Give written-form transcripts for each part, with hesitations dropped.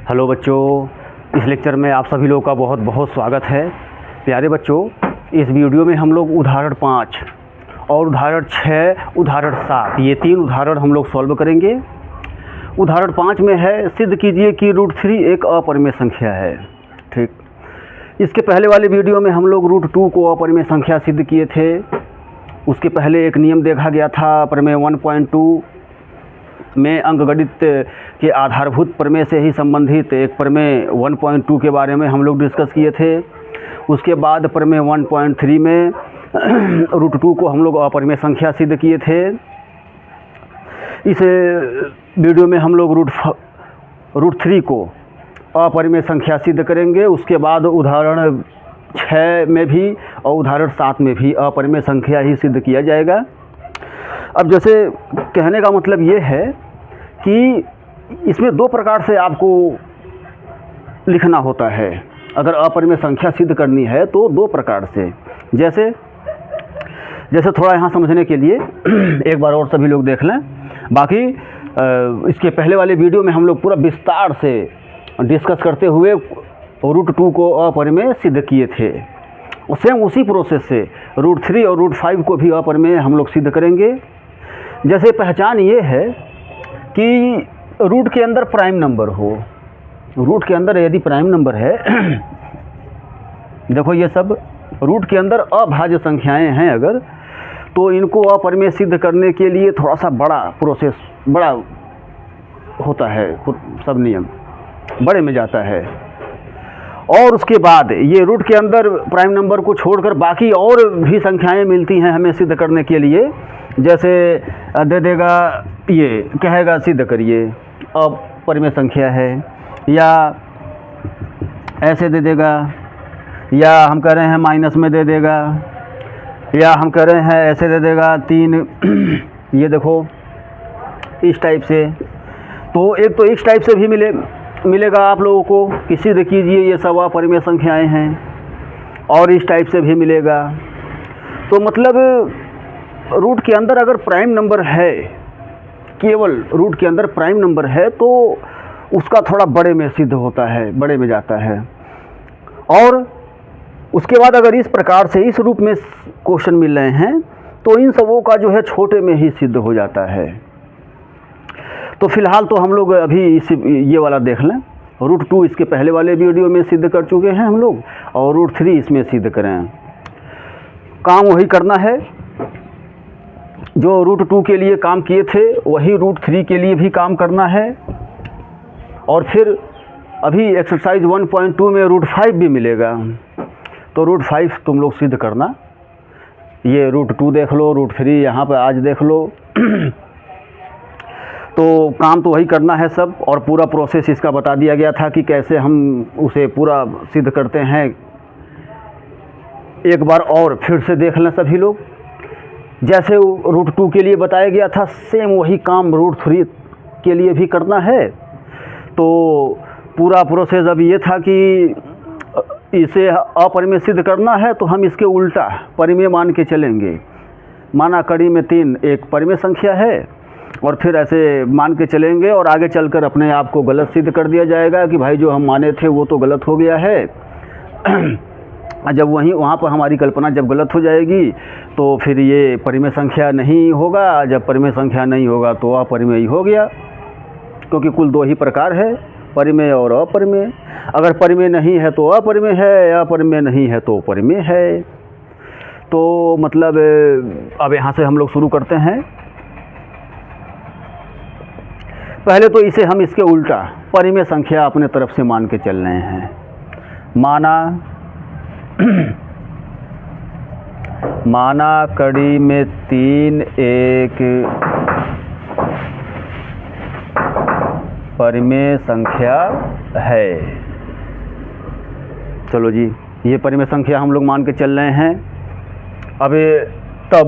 Hello बच्चों, इस lecture में आप सभी लोगों का बहुत बहुत स्वागत है। प्यारे बच्चों, इस वीडियो में हम लोग उदाहरण 5 और उदाहरण 6, उदाहरण 7 ये 3 उदाहरण हम लोग सॉल्व करेंगे। उदाहरण 5 में है, सिद्ध कीजिए कि √3 एक अपरिमेय संख्या है। ठीक, इसके पहले वाले वीडियो में हम लोग √2 को अपरिमेय संख्या सिद्ध किए थे। उसके पहले एक नियम देखा गया था, प्रमेय 1.2 में अंकगणित के आधारभूत प्रमेय से ही संबंधित एक प्रमेय 1.2 के बारे में हम लोग डिस्कस किए थे। उसके बाद प्रमेय 1.3 में √2 को हम लोग अपरिमेय संख्या सिद्ध किए थे। इस वीडियो में हम लोग √3 को अपरिमेय संख्या सिद्ध करेंगे। उसके बाद उदाहरण 6 में भी और उदाहरण 7 में भी अपरिमेय संख्या ही सिद्ध किया जाएगा। अब जैसे कहने का मतलब ये है कि इसमें 2 प्रकार से आपको लिखना होता है। अगर अपरिमेय संख्या सिद्ध करनी है तो 2 प्रकार से। जैसे थोड़ा यहाँ समझने के लिए एक बार और सभी लोग देख लें। बाकी इसके पहले वाले वीडियो में हम लोग पूरा विस्तार से डिस्कस करते हुए √2 को अपरिमेय सिद्ध किए थे। और सेम उसी प्रोसेस से √3 और √5 को भी अपरिमेय हम लोग सिद्ध करेंगे। जैसे पहचान ये है कि रूट के अंदर प्राइम नंबर हो। रूट के अंदर यदि प्राइम नंबर है देखो, ये सब रूट के अंदर अभाज्य संख्याएं हैं अगर, तो इनको अपरिमेय सिद्ध करने के लिए थोड़ा सा बड़ा प्रोसेस, बड़ा होता है, सब नियम बड़े में जाता है। और उसके बाद ये रूट के अंदर प्राइम नंबर को छोड़कर बाकी और भी संख्याएं मिलती हैं हमें सिद्ध करने के लिए। जैसे दे देगा, ये कहेगा सिद्ध करिए अपरिमेय संख्या है, या ऐसे दे देगा, या हम कह रहे हैं माइनस में दे देगा, या हम कह रहे हैं ऐसे दे देगा 3 ये देखो इस टाइप से। तो एक तो इस टाइप से भी मिलेगा आप लोगों को कि सिद्ध कीजिए ये सब अपरिमेय संख्याएं हैं, और इस टाइप से भी मिलेगा। तो मतलब रूट के अंदर अगर प्राइम नंबर है, केवल रूट के अंदर प्राइम नंबर है, तो उसका थोड़ा बड़े में सिद्ध होता है, बड़े में जाता है। और उसके बाद अगर इस प्रकार से इस रूप में क्वेश्चन मिल रहे हैं तो इन सबों का जो है छोटे में ही सिद्ध हो जाता है। तो फिलहाल तो हम लोग अभी ये वाला देख लें। √2 इसके पहले वाले वीडियो में सिद्ध कर चुके हैं हम लोग, और √3 इसमें सिद्ध करें। काम वही करना है जो √2 के लिए काम किए थे, वही √3 के लिए भी काम करना है। और फिर अभी एक्सरसाइज 1.2 में √5 भी मिलेगा, तो √5 तुम लोग सिद्ध करना। ये √2 देख लो, √3 यहाँ पर आज देख लो। तो काम तो वही करना है सब, और पूरा प्रोसेस इसका बता दिया गया था कि कैसे हम उसे पूरा सिद्ध करते हैं। एक बार और फिर से देख लें सभी लोग। जैसे √2 के लिए बताया गया था, सेम वही काम √3 के लिए भी करना है। तो पूरा प्रोसेस अब ये था कि इसे अपरिमेय सिद्ध करना है, तो हम इसके उल्टा परिमेय मान के चलेंगे। माना कड़ी में 3 एक परिमेय संख्या है, और फिर ऐसे मान के चलेंगे, और आगे चलकर अपने आप को गलत सिद्ध कर दिया जाएगा कि भाई जो हम माने थे वो तो गलत हो गया है। जब वहाँ पर हमारी कल्पना जब गलत हो जाएगी तो फिर ये परिमेय संख्या नहीं होगा। जब परिमेय संख्या नहीं होगा तो अपरिमेय हो गया, क्योंकि कुल 2 ही प्रकार है, परिमेय और अपरिमेय। अगर परिमेय नहीं है तो अपरिमेय है, अपरिमेय नहीं है तो परिमेय है। तो मतलब अब यहाँ से हम लोग शुरू करते हैं। पहले तो इसे हम इसके उल्टा परिमेय संख्या अपने तरफ से मान के चल रहे हैं। माना कड़ी में 3 एक परिमेय संख्या है। चलो जी, ये परिमेय संख्या हम लोग मान के चल रहे हैं। अब तब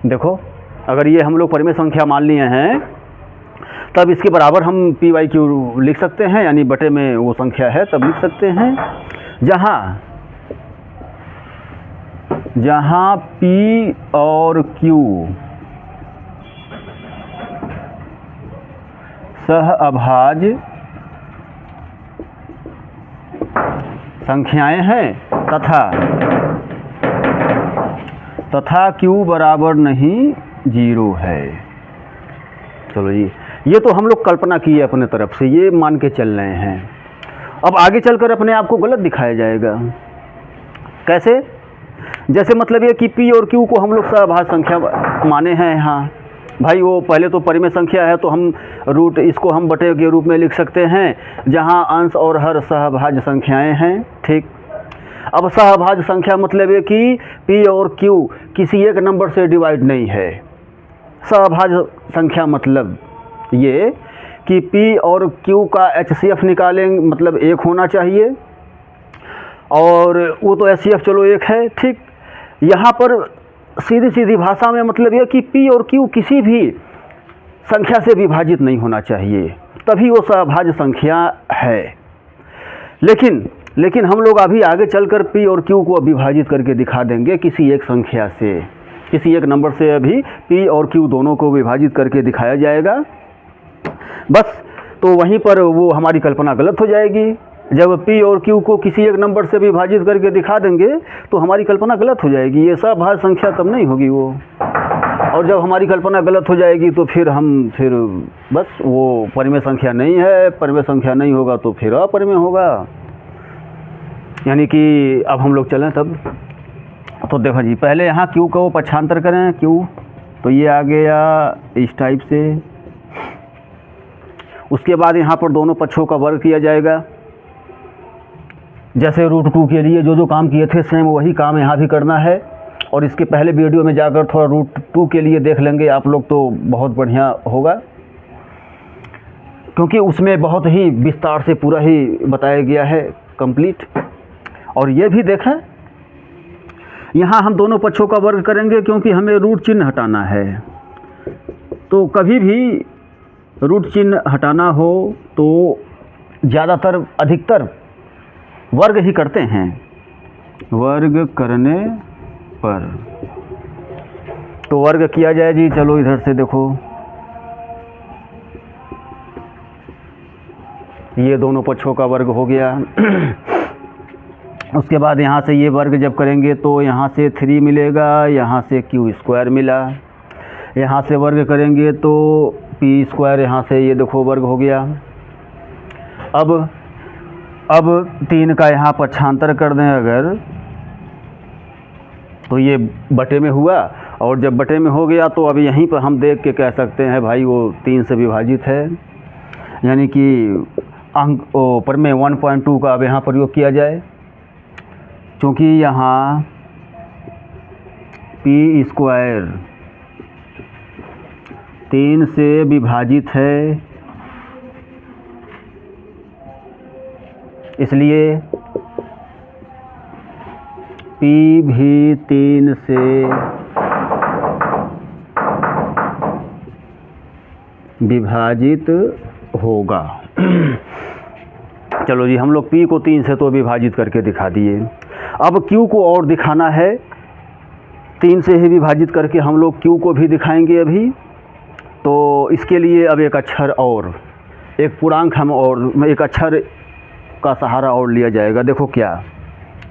देखो, अगर ये हम लोग परिमेय संख्या मान लिए हैं, तब इसके बराबर हम PYQ लिख सकते हैं, यानी बटे में वो संख्या है तब लिख सकते हैं। जहाँ P और Q सह अभाज्य संख्याएं हैं तथा Q बराबर नहीं 0 है। चलो जी, ये तो हम लोग कल्पना की है अपने तरफ से, ये मान के चल रहे हैं। अब आगे चलकर अपने आप को गलत दिखाया जाएगा। कैसे? जैसे मतलब ये कि P और Q को हम लोग सहअभाज्य संख्या माने हैं यहाँ। भाई वो पहले तो परिमेय संख्या है, तो हम रूट इसको हम बटे के रूप में लिख सकते हैं, जहाँ अंश और हर सहअभाज्य संख्याएं हैं। ठीक। अब सहअभाज्य संख्या मतलब ये कि P और Q किसी एक नंबर से डिवाइड नहीं है। सहअभाज्य संख्या मतलब ये कि P और Q का HCF निकालेंगे, मतलब 1 होना चाहिए, और वो तो HCF चलो 1 है। ठीक। यहाँ पर सीधी सीधी भाषा में मतलब यह कि P और Q किसी भी संख्या से विभाजित नहीं होना चाहिए, तभी वो सहअभाज्य संख्या है। लेकिन हम लोग अभी आगे चलकर P और Q को विभाजित करके दिखा देंगे किसी एक संख्या से, किसी एक नंबर से अभी P और Q दोनों को विभाजित करके दिखाया जाएगा। बस तो वहीं पर वो हमारी कल्पना गलत हो जाएगी। जब P और Q को किसी एक नंबर से विभाजित करके दिखा देंगे तो हमारी कल्पना गलत हो जाएगी, ये सहअभाज्य संख्या तब नहीं होगी वो। और जब हमारी कल्पना गलत हो जाएगी तो फिर बस वो परिमेय संख्या नहीं है। परिमेय संख्या नहीं होगा तो फिर अपरिमेय होगा। यानी कि अब हम लोग चलें तब तो देखो जी, पहले यहाँ Q को पक्षांतर करें। Q तो ये आ गया इस टाइप से। उसके बाद यहाँ पर दोनों पक्षों का वर्ग किया जाएगा। जैसे √2 के लिए जो काम किए थे सेम वही काम यहाँ भी करना है। और इसके पहले वीडियो में जाकर थोड़ा √2 के लिए देख लेंगे आप लोग तो बहुत बढ़िया होगा, क्योंकि उसमें बहुत ही विस्तार से पूरा ही बताया गया है कंप्लीट। और ये भी देखें, यहाँ हम दोनों पक्षों का वर्ग करेंगे क्योंकि हमें रूट चिन्ह हटाना है। तो कभी भी रूट चिन्ह हटाना हो तो ज़्यादातर अधिकतर वर्ग ही करते हैं। वर्ग करने पर तो वर्ग किया जाए जी। चलो इधर से देखो, ये दोनों पक्षों का वर्ग हो गया। उसके बाद यहाँ से ये वर्ग जब करेंगे तो यहाँ से 3 मिलेगा, यहाँ से Q² मिला। यहाँ से वर्ग करेंगे तो P², यहाँ से ये देखो वर्ग हो गया। अब 3 का यहाँ पक्षांतर कर दें अगर, तो ये बटे में हुआ। और जब बटे में हो गया तो अब यहीं पर हम देख के कह सकते हैं भाई वो 3 से विभाजित है। यानी कि अंक परिमेय 1.2 का अब यहाँ प्रयोग किया जाए, क्योंकि यहाँ P² 3 से विभाजित है, इसलिए P भी 3 से विभाजित होगा। चलो जी, हम लोग P को 3 से तो विभाजित करके दिखा दिए। अब Q को और दिखाना है, 3 से ही विभाजित करके हम लोग Q को भी दिखाएंगे अभी। तो इसके लिए अब एक अक्षर और, एक पूर्णांक हम और एक अक्षर का सहारा और लिया जाएगा। देखो क्या,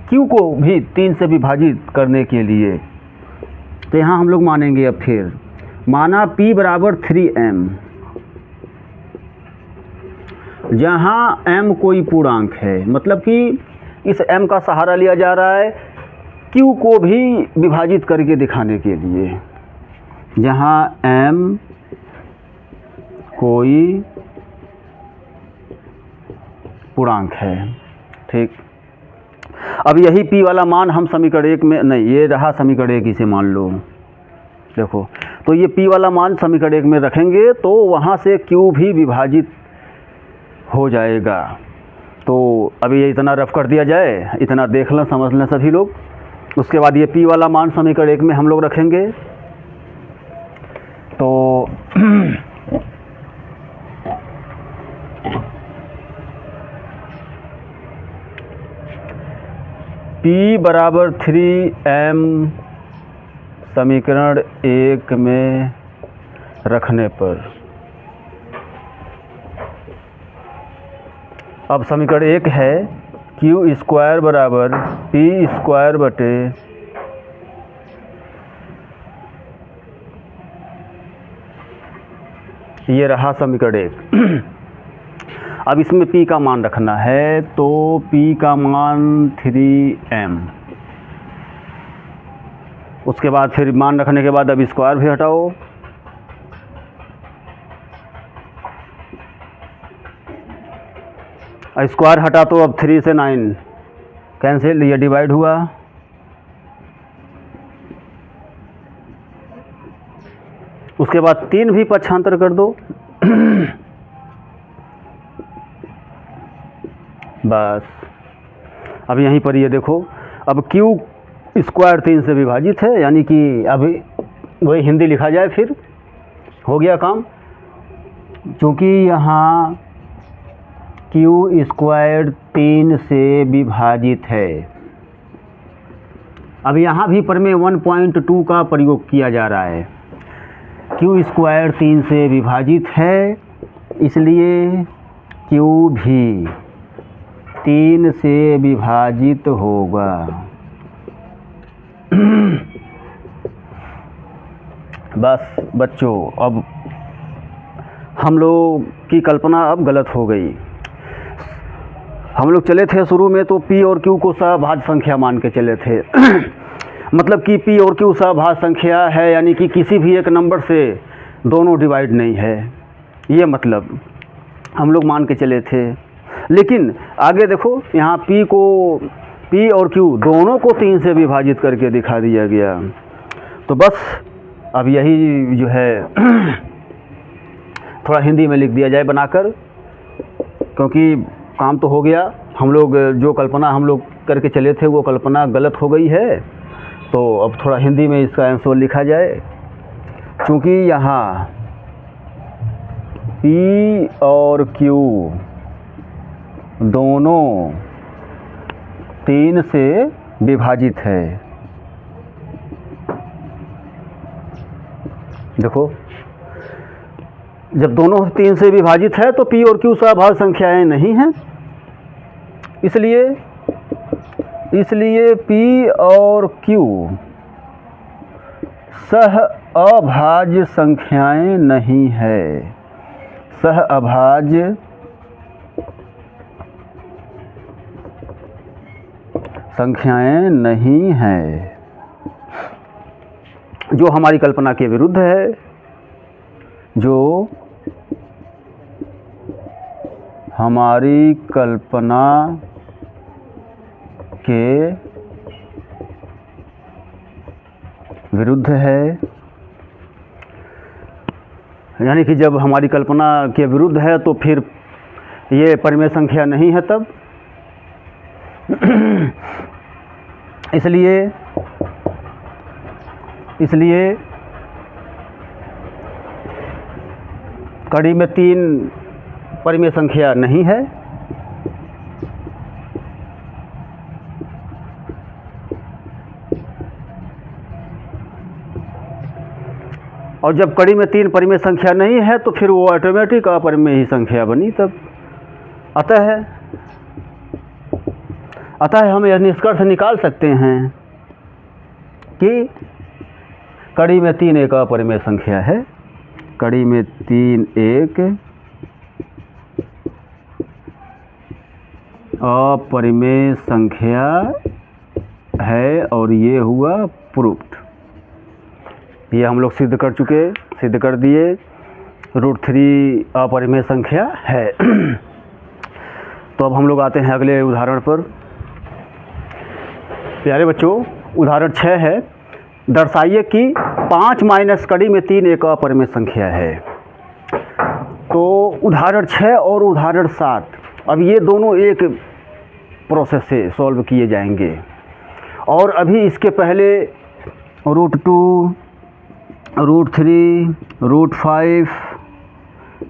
Q को भी 3 से विभाजित करने के लिए तो यहाँ हम लोग मानेंगे। अब फिर माना P बराबर 3m, जहाँ m कोई पूर्णांक है, मतलब कि इस m का सहारा लिया जा रहा है Q को भी विभाजित करके दिखाने के लिए, जहाँ m कोई पूर्णांक है। ठीक। अब यही P वाला मान हम समीकरण 1 में, नहीं ये रहा समीकरण 1 इसे मान लो। देखो तो ये P वाला मान समीकरण 1 में रखेंगे तो वहाँ से Q भी विभाजित हो जाएगा। तो अभी ये इतना रफ कर दिया जाए, इतना देख लें समझ लें सभी लोग। उसके बाद ये P वाला मान समीकरण 1 में हम लोग रखेंगे। तो P बराबर 3m समीकरण 1 में रखने पर अब समीकरण 1 है क्यू स्क्वायर बराबर पी स्क्वायर बटे ये रहा समीकरण 1। अब इसमें p का मान रखना है, तो p का मान 3m। उसके बाद फिर मान रखने के बाद अब स्क्वायर भी हटाओ, स्क्वायर हटा तो अब 3 से 9 कैंसिल, ये डिवाइड हुआ। उसके बाद 3 भी पक्षांतर कर दो बस। अब यहीं पर ये देखो, अब क्यू स्क्वायर 3 से विभाजित है, यानी कि अभी वही हिंदी लिखा जाए, फिर हो गया काम। क्योंकि यहाँ क्यू स्क्वायर 3 से विभाजित है, अब यहाँ भी पर में 1.2 का प्रयोग किया जा रहा है। क्यू स्क्वायर 3 से विभाजित है, इसलिए क्यू भी 3 से विभाजित होगा। बस बच्चों, अब हम लोग की कल्पना अब गलत हो गई। हम लोग चले थे शुरू में तो p और q को सहभाज्य संख्या मान के चले थे। मतलब कि p और q सहभाज्य संख्या है, यानी कि किसी भी एक नंबर से दोनों डिवाइड नहीं है, ये मतलब हम लोग मान के चले थे। लेकिन आगे देखो, यहाँ p और q दोनों को 3 से विभाजित करके दिखा दिया गया। तो बस अब यही जो है थोड़ा हिंदी में लिख दिया जाए बनाकर, क्योंकि काम तो हो गया। हम लोग जो कल्पना हम लोग करके चले थे वो कल्पना गलत हो गई है, तो अब थोड़ा हिंदी में इसका आंसर लिखा जाए। क्योंकि यहाँ p और q दोनों 3 से विभाजित है। देखो, जब दोनों 3 से विभाजित है तो p और q सहभाज्य संख्याएं नहीं हैं, इसलिए p और q सह अभाज्य संख्याएं नहीं है, सह अभाज्य संख्याएं नहीं हैं, जो हमारी कल्पना के विरुद्ध है, जो हमारी कल्पना के विरुद्ध है। यानी कि जब हमारी कल्पना के विरुद्ध है तो फिर ये परिमेय संख्या नहीं है तब। इसलिए कड़ी में 3 परिमेय संख्या नहीं है। और जब कड़ी में 3 परिमेय संख्या नहीं है तो फिर वो ऑटोमेटिक अपरिमेय ही संख्या बनी तब। अतः हम यह निष्कर्ष निकाल सकते हैं कि कड़ी में 3 एक अपरिमेय संख्या है, कड़ी में 3 एक अपरिमेय संख्या है, और ये हुआ प्रूफ्ड। ये हम लोग सिद्ध कर दिए, √3 अपरिमेय संख्या है। तो अब हम लोग आते हैं अगले उदाहरण पर। प्यारे बच्चों, उदाहरण 6 है, दर्शाइए कि 5 माइनस कड़ी में 3 एक अपरिमेय संख्या है। तो उदाहरण 6 और उदाहरण 7, अब ये दोनों एक प्रोसेस से सॉल्व किए जाएंगे। और अभी इसके पहले √2, √3, √5,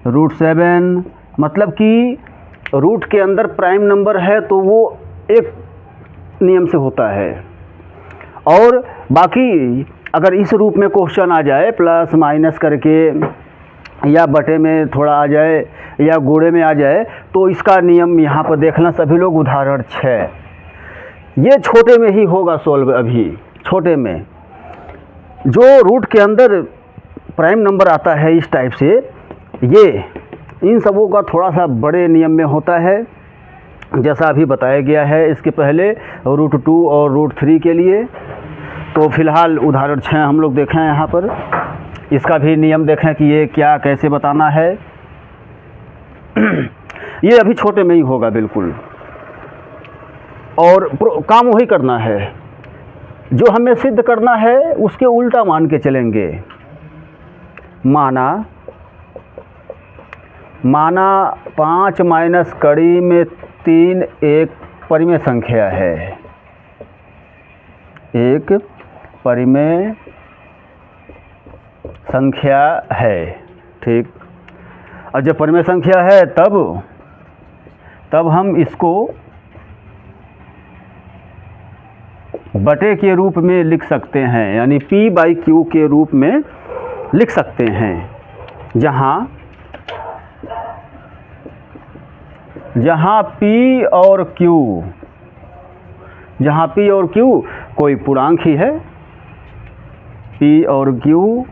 √7, मतलब कि रूट के अंदर प्राइम नंबर है तो वो एक नियम से होता है, और बाकी अगर इस रूप में क्वेश्चन आ जाए प्लस माइनस करके या बटे में थोड़ा आ जाए या गुणे में आ जाए, तो इसका नियम यहाँ पर देखना सभी लोग। उदाहरण 6, ये छोटे में ही होगा सॉल्व। अभी छोटे में जो रूट के अंदर प्राइम नंबर आता है इस टाइप से, ये इन सबों का थोड़ा सा बड़े नियम में होता है, जैसा अभी बताया गया है इसके पहले √2 और √3 के लिए। तो फिलहाल उदाहरण 6 हम लोग देखें यहाँ पर, इसका भी नियम देखें कि ये क्या कैसे बताना है। ये अभी छोटे में ही होगा बिल्कुल, और काम वही करना है जो हमें सिद्ध करना है, उसके उल्टा मान के चलेंगे। माना 5 माइनस कड़ी में 3 एक परिमेय संख्या है, एक परिमेय संख्या है, ठीक। और जब परिमेय संख्या है तब हम इसको बटे के रूप में लिख सकते हैं, यानी P/Q के रूप में लिख सकते हैं, जहाँ P और Q कोई पूर्णांक ही है, P और Q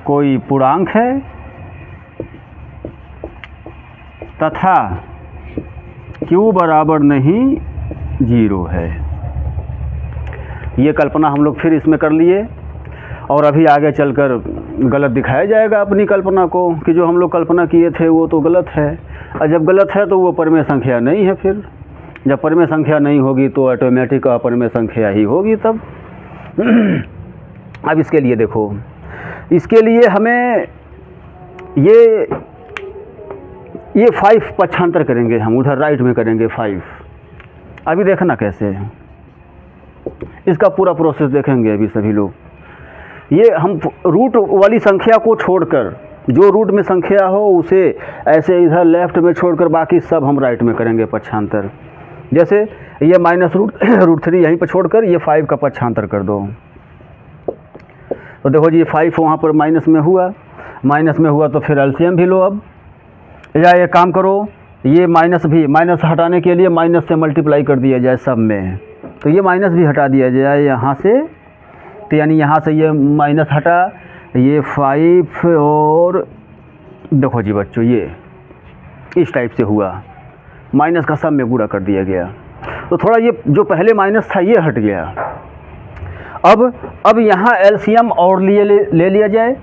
कोई पूर्णांक है, तथा Q बराबर नहीं 0 है। ये कल्पना हम लोग फिर इसमें कर लिए, और अभी आगे चलकर गलत दिखाया जाएगा अपनी कल्पना को कि जो हम लोग कल्पना किए थे वो तो गलत है। और जब गलत है तो वो परिमेय संख्या नहीं है। फिर जब परिमेय संख्या नहीं होगी तो ऑटोमेटिक अपरिमेय संख्या ही होगी तब। अब इसके लिए देखो, इसके लिए हमें ये 5 पक्षांतर करेंगे हम, उधर राइट में करेंगे 5। अभी देखना कैसे है, इसका पूरा प्रोसेस देखेंगे अभी सभी लोग। ये हम रूट वाली संख्या को छोड़कर, जो रूट में संख्या हो उसे ऐसे इधर लेफ्ट में छोड़कर बाकी सब हम राइट में करेंगे पक्षांतर। जैसे ये -√3 यहीं पर छोड़कर ये 5 का पक्षांतर कर दो, तो देखो जी 5 वहाँ पर माइनस में हुआ तो फिर एलसीएम भी लो अब। या ये काम करो, ये माइनस हटाने के लिए माइनस से मल्टीप्लाई कर दिया जाए सब में, तो ये माइनस भी हटा दिया जाए यहाँ से, तो यानी यहाँ से ये माइनस हटा, ये 5 और देखो जी बच्चों ये इस टाइप से हुआ, माइनस का सब में गुणा कर दिया गया, तो थोड़ा ये जो पहले माइनस था ये हट गया। अब यहाँ एलसीएम और ले लिया जाए,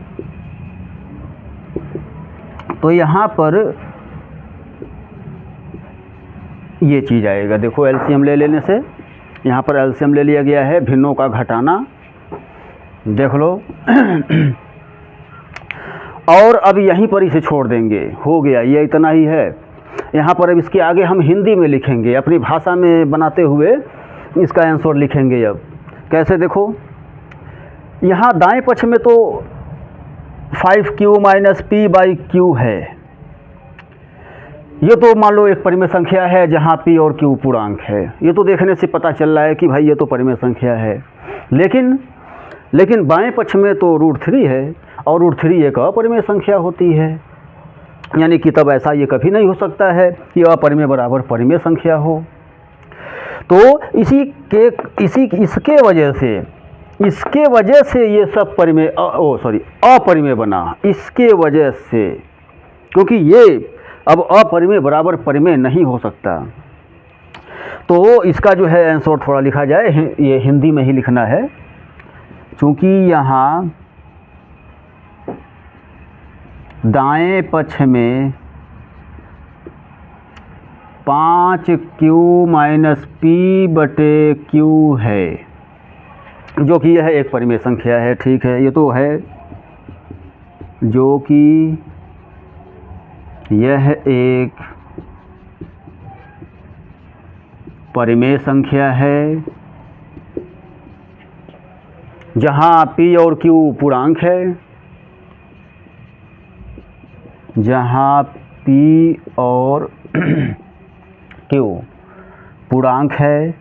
तो यहाँ पर ये चीज़ आएगा। देखो एलसीएम ले लेने से यहाँ पर एलसीएम ले लिया गया है, भिन्नों का घटाना देख लो। और अब यहीं पर इसे छोड़ देंगे, हो गया, ये इतना ही है। यहाँ पर अब इसके आगे हम हिंदी में लिखेंगे, अपनी भाषा में बनाते हुए इसका आंसर लिखेंगे। अब कैसे देखो, यहाँ दाएं पक्ष में तो 5Q - P/Q है, ये तो मान लो एक परिमेय संख्या है जहाँ P और Q पूर्णांक है। ये तो देखने से पता चल रहा है कि भाई ये तो परिमेय संख्या है, लेकिन बाएं पक्ष में तो √3 है, और √3 एक अपरिमेय संख्या होती है, यानी कि तब ऐसा ये कभी नहीं हो सकता है कि अपरिमेय बराबर परिमेय संख्या हो। तो इसके वजह से ये सब अपरिमेय बना, इसके वजह से, क्योंकि ये अब अपरिमेय बराबर परिमेय नहीं हो सकता। तो इसका जो है आंसर थोड़ा लिखा जाए, ये हिंदी में ही लिखना है, क्योंकि यहाँ दाएं पक्ष में 5Q - P/Q है, जो कि यह एक परिमेय संख्या है, ठीक है, ये तो है, जो कि यह एक परिमेय संख्या है जहाँ P और Q पूर्णांक है, जहाँ P और Q पूर्णांक है,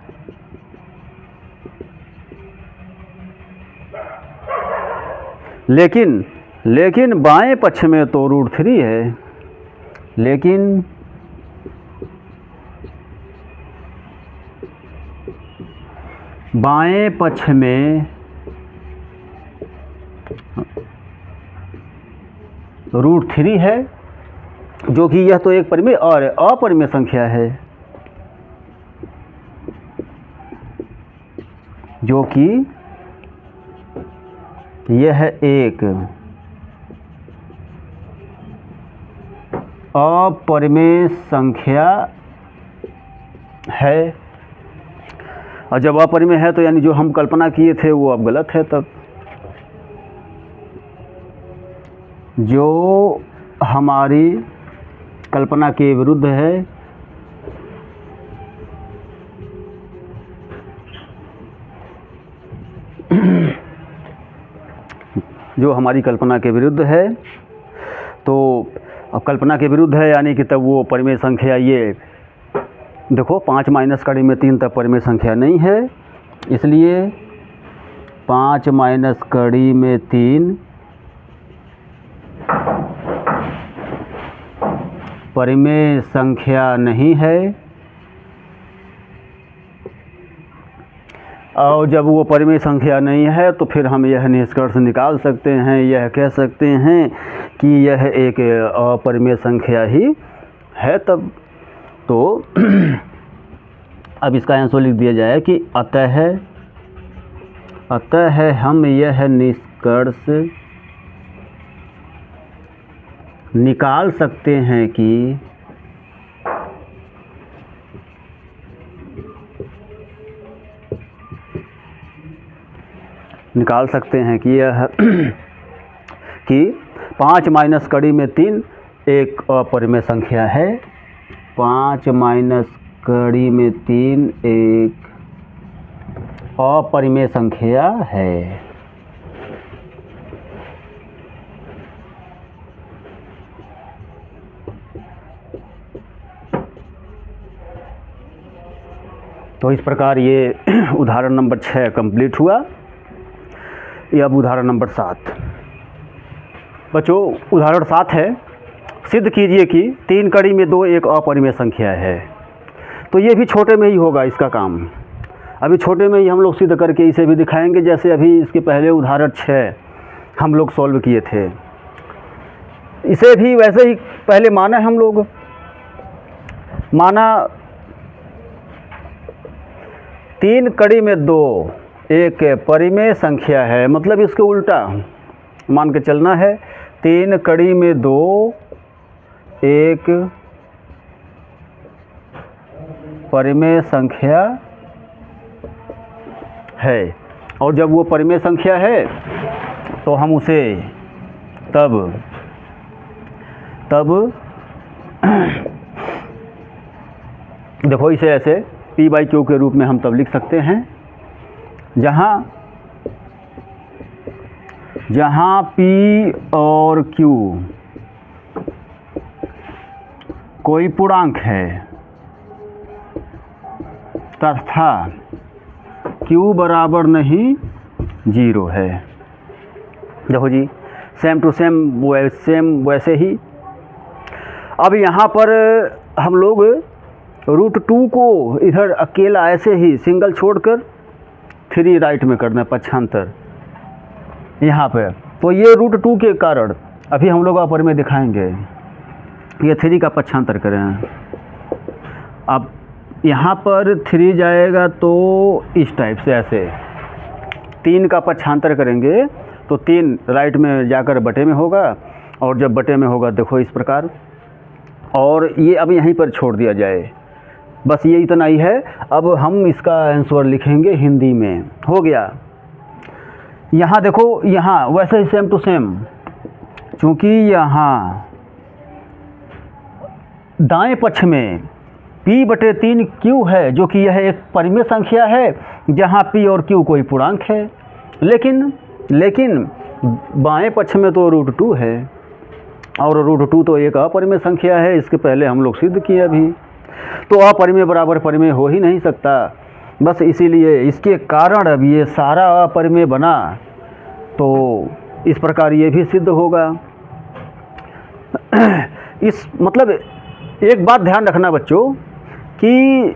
लेकिन बाएं पक्ष में तो √3 है, लेकिन बाएं पक्ष में √3 है, जो कि यह तो एक परिमेय और अपरिमेय संख्या है, जो कि यह एक अपरिमेय संख्या है। और जब अपरिमेय है तो यानी जो हम कल्पना किए थे वो अब गलत है। तब जो हमारी कल्पना के विरुद्ध है जो हमारी कल्पना के विरुद्ध है, तो अब कल्पना के विरुद्ध है यानी कि तब वो परिमेय संख्या, ये देखो 5 माइनस कड़ी में 3 तब परिमेय संख्या नहीं है, इसलिए 5 माइनस कड़ी में 3 परिमेय संख्या नहीं है। और जब वो परिमेय संख्या नहीं है तो फिर हम यह निष्कर्ष निकाल सकते हैं, यह कह सकते हैं कि यह एक अपरिमेय संख्या ही है। तब तो अब इसका आंसर लिख दिया जाए कि अतः हम यह निष्कर्ष निकाल सकते हैं कि यह कि 5 माइनस कड़ी में 3 एक अपरिमेय संख्या है। 5 माइनस कड़ी में 3 एक अपरिमेय संख्या है। तो इस प्रकार ये उदाहरण नंबर 6 कंप्लीट हुआ। ये अब उदाहरण नंबर 7। बच्चों उदाहरण 7 है, सिद्ध कीजिए कि 3 कड़ी में 2 एक अपरिमेय संख्या है। तो ये भी छोटे में ही होगा इसका काम। अभी छोटे में ही हम लोग सिद्ध करके इसे भी दिखाएंगे, जैसे अभी इसके पहले उदाहरण 6 हम लोग सॉल्व किए थे। इसे भी वैसे ही पहले माना हम लोग, माना 3 कड़ी में 2 एक परिमेय संख्या है, मतलब इसके उल्टा मान के चलना है। 3 कड़ी में 2 एक परिमेय संख्या है, और जब वो परिमेय संख्या है तो हम उसे तब देखो इसे ऐसे P/Q के रूप में हम तब लिख सकते हैं जहाँ P और Q कोई पूर्णांक है तथा Q बराबर नहीं 0 है। देखो जी सेम टू सेम वैसे ही अब यहाँ पर हम लोग √2 को इधर अकेला ऐसे ही सिंगल छोड़कर 3 राइट में करना है, पक्षांतर यहाँ पे। तो ये √2 के कारण अभी हम लोग अपरिमेय दिखाएंगे, ये 3 का पक्षांतर करें। अब यहाँ पर 3 जाएगा तो इस टाइप से ऐसे 3 का पक्षांतर करेंगे तो 3 राइट में जाकर बटे में होगा, और जब बटे में होगा देखो इस प्रकार, और ये अब यहीं पर छोड़ दिया जाए। बस ये इतना ही है। अब हम इसका आंसर लिखेंगे हिंदी में। हो गया। यहाँ देखो, यहाँ वैसे ही सेम टू सेम, चूँकि यहाँ दाएं पक्ष में P/3 Q है, जो कि यह एक परिमेय संख्या है जहाँ P और Q कोई पूर्णांक है, लेकिन बाएं पक्ष में तो √2 है, और √2 तो एक अपरिमेय संख्या है। इसके पहले हम लोग सिद्ध किए अभी। तो अपरिमेय बराबर परिमेय हो ही नहीं सकता। बस इसीलिए इसके कारण अब ये सारा अपरिमेय बना। तो इस प्रकार ये भी सिद्ध होगा। इस मतलब एक बात ध्यान रखना बच्चों कि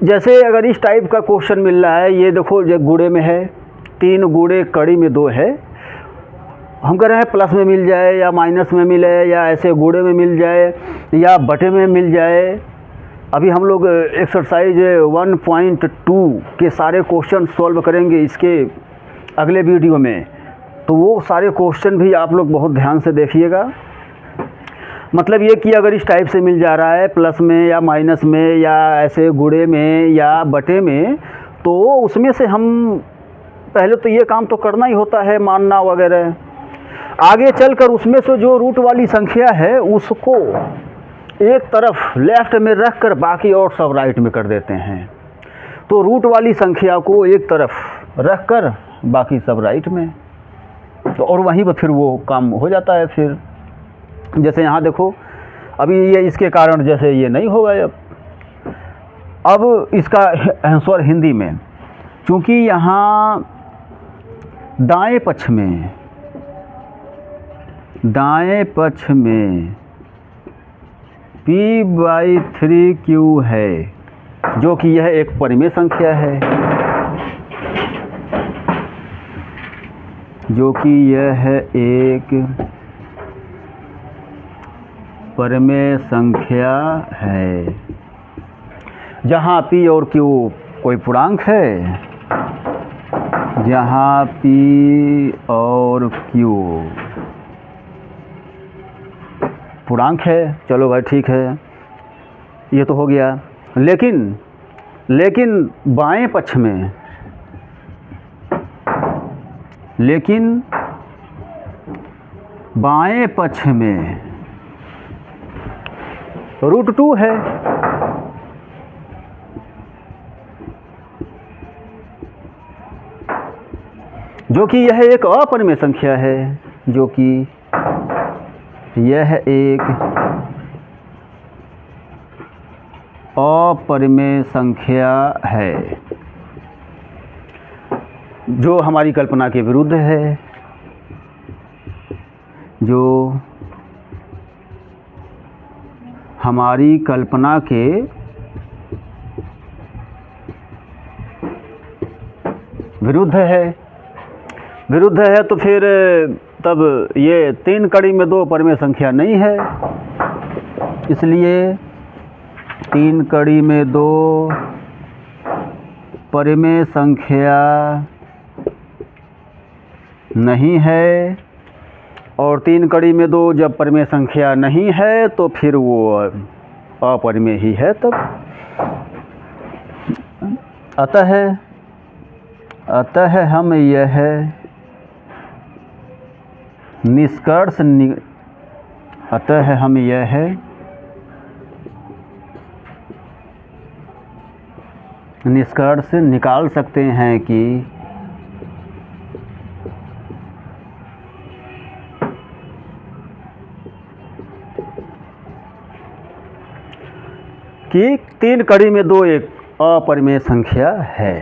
जैसे अगर इस टाइप का क्वेश्चन मिल रहा है, ये देखो जो गुणे में है 3 गुणे कड़ी में 2 है, हम कह रहे हैं प्लस में मिल जाए या माइनस में मिले या ऐसे गुणे में मिल जाए या बटे में मिल जाए। अभी हम लोग एक्सरसाइज 1.2 के सारे क्वेश्चन सॉल्व करेंगे इसके अगले वीडियो में, तो वो सारे क्वेश्चन भी आप लोग बहुत ध्यान से देखिएगा। मतलब ये कि अगर इस टाइप से मिल जा रहा है प्लस में या माइनस में या ऐसे गुणे में या बटे में, तो उसमें से हम पहले तो ये काम तो करना ही होता है, मानना वगैरह। आगे चलकर उसमें से जो रूट वाली संख्या है उसको एक तरफ लेफ्ट में रख कर बाकी और सब राइट में कर देते हैं। तो रूट वाली संख्या को एक तरफ रख कर बाकी सब राइट में, तो और वहीं पर फिर वो काम हो जाता है। फिर जैसे यहाँ देखो, अभी ये इसके कारण जैसे ये नहीं होगा। अब इसका आंसर हिंदी में, चूँकि यहाँ दाएं पक्ष में P/3Q है, जो कि यह एक परिमेय संख्या है, जो कि यह एक परिमेय संख्या है, जहाँ P और Q कोई पूर्णांक है, जहाँ P और Q पूर्णांक है। चलो भाई ठीक है, ये तो हो गया। लेकिन बाएं पक्ष में, √2 है, जो कि यह एक अपरिमेय संख्या है, जो कि यह एक अपरिमेय संख्या है, जो हमारी कल्पना के विरुद्ध है, जो हमारी कल्पना के विरुद्ध है। तो फिर तब ये 3 कड़ी में 2 परिमेय संख्या नहीं है, इसलिए 3 कड़ी में 2 परिमेय संख्या नहीं है। और 3 कड़ी में 2 जब परिमेय संख्या नहीं है तो फिर वो अपरिमेय ही है तब। अतः हम यह निष्कर्ष निकाल सकते हैं कि कि 3 कड़ी में 2 एक अपरिमेय संख्या है।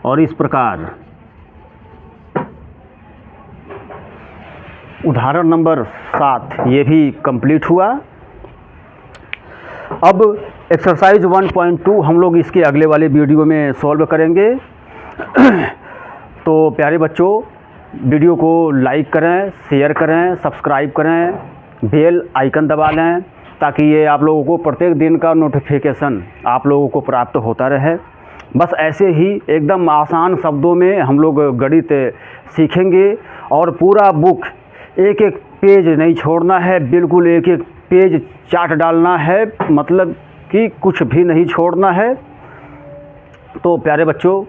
और इस प्रकार उदाहरण नंबर 7 ये भी कंप्लीट हुआ। अब एक्सरसाइज 1.2 हम लोग इसके अगले वाले वीडियो में सॉल्व करेंगे। तो प्यारे बच्चों, वीडियो को लाइक करें, शेयर करें, सब्सक्राइब करें, बेल आइकन दबा लें, ताकि ये आप लोगों को प्रत्येक दिन का नोटिफिकेशन आप लोगों को प्राप्त होता रहे। बस ऐसे ही एकदम आसान शब्दों में हम लोग गणित सीखेंगे और पूरा बुक एक एक पेज नहीं छोड़ना है, बिल्कुल एक एक पेज चाट डालना है, मतलब कि कुछ भी नहीं छोड़ना है। तो प्यारे बच्चों,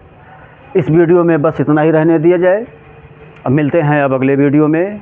इस वीडियो में बस इतना ही रहने दिया जाए। अब मिलते हैं अब अगले वीडियो में।